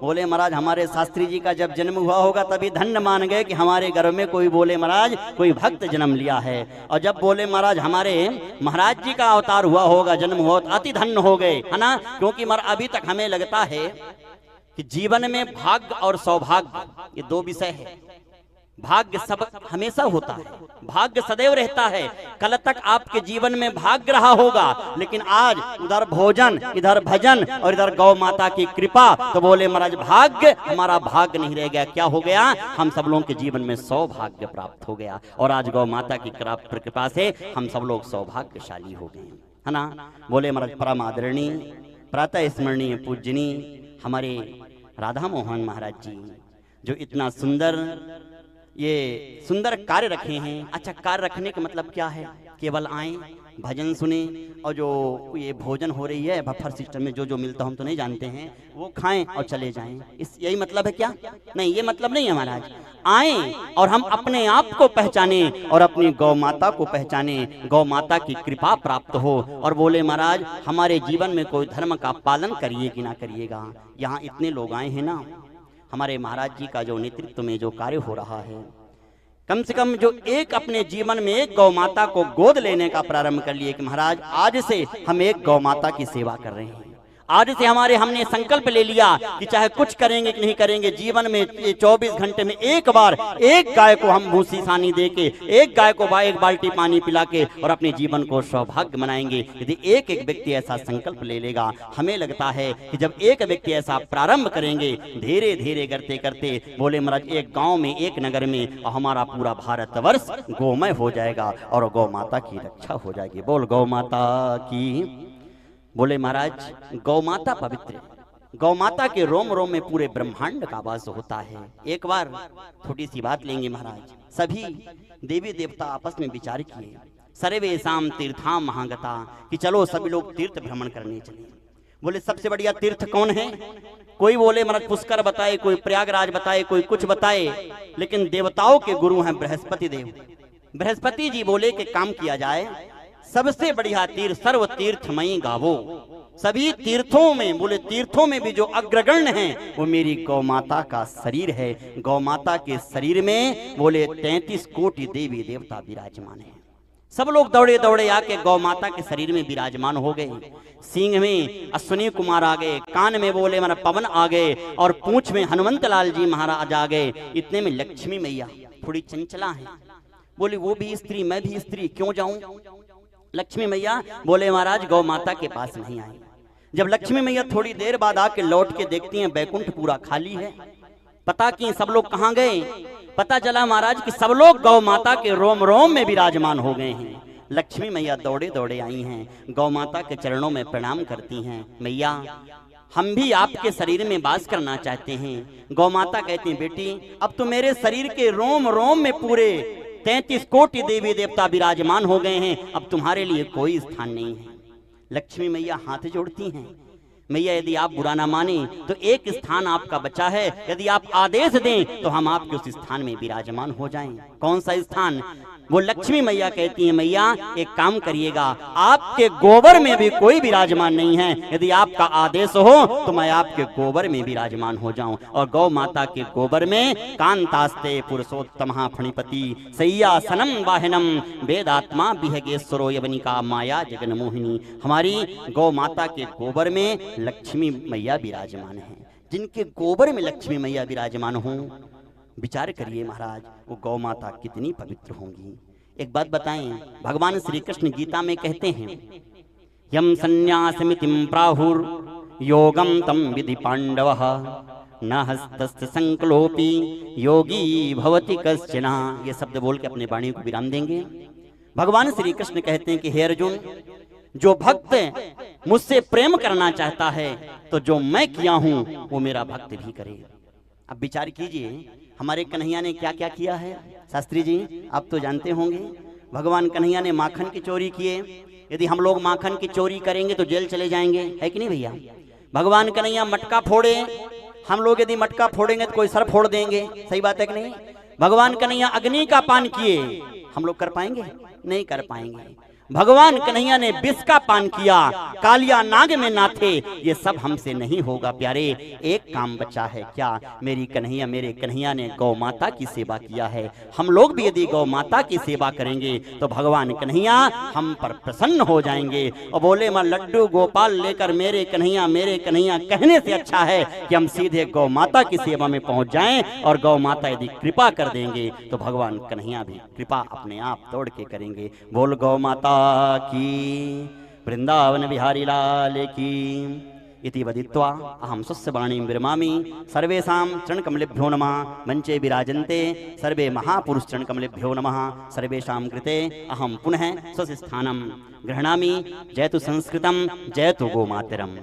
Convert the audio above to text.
बोले महाराज हमारे शास्त्री जी का जब जन्म हुआ होगा तभी धन्य मान गए कि हमारे घर में कोई बोले महाराज कोई भक्त जन्म लिया है। और जब बोले महाराज हमारे महाराज जी का अवतार हुआ होगा, जन्म हुआ, तो अति धन्य हो गए, है ना। क्योंकि अभी तक हमें लगता है कि जीवन में भाग्य और सौभाग्य ये दो विषय है। भाग्य सब हमेशा होता है, भाग्य सदैव रहता है। कल तक आपके जीवन में भाग्य रहा होगा, लेकिन आज उधर भोजन, इधर भजन और इधर गौ माता की कृपा, तो बोले महाराज भाग्य, हमारा भाग्य नहीं रह गया। क्या हो गया? हम सब लोगों के जीवन में सौभाग्य प्राप्त हो गया। और आज गौ माता की कृपा से हम सब लोग सौभाग्यशाली हो गए, है ना। बोले महाराज परम आदरणीय प्रातः स्मरणीय पूजनीय हमारे राधा मोहन महाराज जी जो इतना सुंदर कार्य रखे हैं। अच्छा, कार्य रखने का मतलब क्या है? केवल आए, भजन सुने और जो ये भोजन हो रही है बफर सिस्टम में जो जो मिलता हम तो नहीं जानते हैं, वो खाएं और चले जाएं, यही मतलब है क्या? नहीं, ये मतलब नहीं है महाराज। आए और हम अपने आप को पहचाने और अपनी गौ माता को पहचाने, गौ माता की कृपा प्राप्त हो। और बोले महाराज हमारे जीवन में कोई धर्म का पालन करिए कि ना करिएगा। यहाँ इतने लोग आए हैं ना, हमारे महाराज जी का जो नेतृत्व में जो कार्य हो रहा है, कम से कम जो एक अपने जीवन में एक गौ माता को गोद लेने का प्रारंभ कर लिए कि महाराज आज से हम एक गौ माता की सेवा कर रहे हैं। आज से हमने संकल्प ले लिया कि चाहे कुछ करेंगे कि नहीं करेंगे, जीवन में 24 घंटे में एक बार एक गाय को हम भूसी सानी दे के, एक गाय को एक बाल्टी पानी पिला के और अपने जीवन को सौभाग्य बनाएंगे। यदि एक एक व्यक्ति ऐसा संकल्प ले लेगा, हमें लगता है कि जब एक व्यक्ति ऐसा प्रारंभ करेंगे, धीरे धीरे करते करते बोले महाराज एक गाँव में, एक नगर में हमारा पूरा भारतवर्ष गौमय हो जाएगा और गौ माता की रक्षा हो जाएगी। बोल गौ माता की। बोले महाराज गौ माता पवित्र, गौ माता के रोम रोम में पूरे ब्रह्मांड का वास होता है। एक बार छोटी सी बात लेंगे महाराज। सभी देवी देवता आपस में विचार किए, सर्वेषां तीर्थां महागता, कि चलो सभी लोग तीर्थ भ्रमण करने चले। बोले सबसे बढ़िया तीर्थ कौन है? कोई बोले महाराज पुष्कर बताए, कोई प्रयागराज बताए, कोई कुछ बताए, लेकिन देवताओं के गुरु हैं बृहस्पति देव। बृहस्पति जी बोले कि काम किया जाए, सबसे बढ़िया तीर्थ सर्व तीर्थमयी गावो। सभी तीर्थों में, बोले तीर्थों में भी जो अग्रगण्य हैं वो मेरी गौ माता का शरीर है। गौ माता के शरीर में बोले 33 कोटि देवी देवता विराजमान हैं। सब लोग दौड़े दौड़े आके गौ माता के शरीर में विराजमान हो गए। सींग में अश्विनी कुमार आ गए, कान में बोले महाराज पवन आ गए और पूंछ में हनुमंत लाल जी महाराज आ गए। इतने में लक्ष्मी मैया थोड़ी चंचला है, बोले वो भी स्त्री मैं भी स्त्री, क्यों जाऊं? लक्ष्मी मैया बोले महाराज गौ माता के पास नहीं आई। जब लक्ष्मी मैया थोड़ी देर बाद आके लौट के देखती हैं बैकुंठ पूरा खाली है। पता कि सब लोग कहाँ गए? पता चला महाराज कि सब लोग गौ माता के रोम रोम में विराजमान हो गए हैं। लक्ष्मी मैया दौड़े दौड़े आई हैं, गौ माता के चरणों में प्रणाम करती हैं। मैया हम भी आपके शरीर में वास करना चाहते हैं। गौ माता कहती हैं बेटी अब तो मेरे शरीर के रोम रोम में पूरे 33 कोटि देवी देवता विराजमान हो गए हैं, अब तुम्हारे लिए कोई स्थान नहीं है। लक्ष्मी मैया हाथ जोड़ती हैं, मैया यदि आप बुरा ना माने तो एक स्थान आपका बचा है, यदि आप आदेश दें तो हम आपके उस स्थान में विराजमान हो जाएं। कौन सा स्थान? वो लक्ष्मी मैया कहती है मैया एक काम करिएगा, आपके गोबर में भी कोई विराजमान नहीं है, यदि आपका आदेश हो तो मैं आपके गोबर में विराजमान हो जाऊं। और गौ माता के गोबर में कांतास्ते पुरुषोत्तमः फणिपति सय्यासनम वाहनम वेदात्मा विहगेश्वरो यवनिका माया जगन्मोहिनी। हमारी गौ माता के गोबर में लक्ष्मी मैया विराजमान है। जिनके गोबर में लक्ष्मी मैया विराजमान हो, विचार करिए महाराज वो गौ माता कितनी पवित्र होंगी। एक बात बताएं, भगवान श्री कृष्ण गीता में कहते हैं यम संन्यासमितिं प्राहुर योगम तम विधि पांडवः न हस्तस्य संकलोपी योगी भवति कश्चन। ये शब्द बोल के अपने वाणी को विराम देंगे। भगवान श्री कृष्ण कहते हैं कि हे अर्जुन, जो भक्त मुझसे प्रेम करना चाहता है तो जो मैं किया हूं वो मेरा भक्त भी करे। अब विचार कीजिए हमारे कन्हैया ने क्या क्या किया है। शास्त्री जी आप तो जानते होंगे, भगवान कन्हैया ने माखन की चोरी किए। यदि हम लोग माखन की चोरी करेंगे तो जेल चले जाएंगे, है कि नहीं भैया? भगवान कन्हैया मटका फोड़े, हम लोग यदि मटका फोड़ेंगे तो कोई सर फोड़ देंगे, सही बात है कि नहीं? भगवान कन्हैया अग्नि का पान किए, हम लोग कर पाएंगे? नहीं कर पाएंगे। भगवान कन्हैया ने विष का पान किया, कालिया नाग में नाथे, ये सब हमसे नहीं होगा प्यारे। एक काम बचा है क्या? मेरी कन्हैया, मेरे कन्हैया ने गौ माता की सेवा किया है। हम लोग भी यदि गौ माता की सेवा करेंगे तो भगवान कन्हैया हम पर प्रसन्न हो जाएंगे। और बोले मां लड्डू गोपाल लेकर मेरे कन्हैया कहने से अच्छा है कि हम सीधे गौ माता की सेवा में पहुंच जाएं, और गौ माता यदि कृपा कर देंगे तो भगवान कन्हैया भी कृपा अपने आप तोड़ के करेंगे। बोल गौ माता की, वृंदावन बिहारी लाल की। इति वदित्वा अहम स्वस्य वाणीं विरमामि। सर्वेषां चरणकमलेभ्यो नमः। मंचे विराजन्ते सर्वे महापुरुष चरणकमलेभ्यो नमः। सर्वेषां कृते अहम पुनः स्वस्य स्थानं गृह्णामि। जयतु संस्कृतं, जयतु गोमातरम्।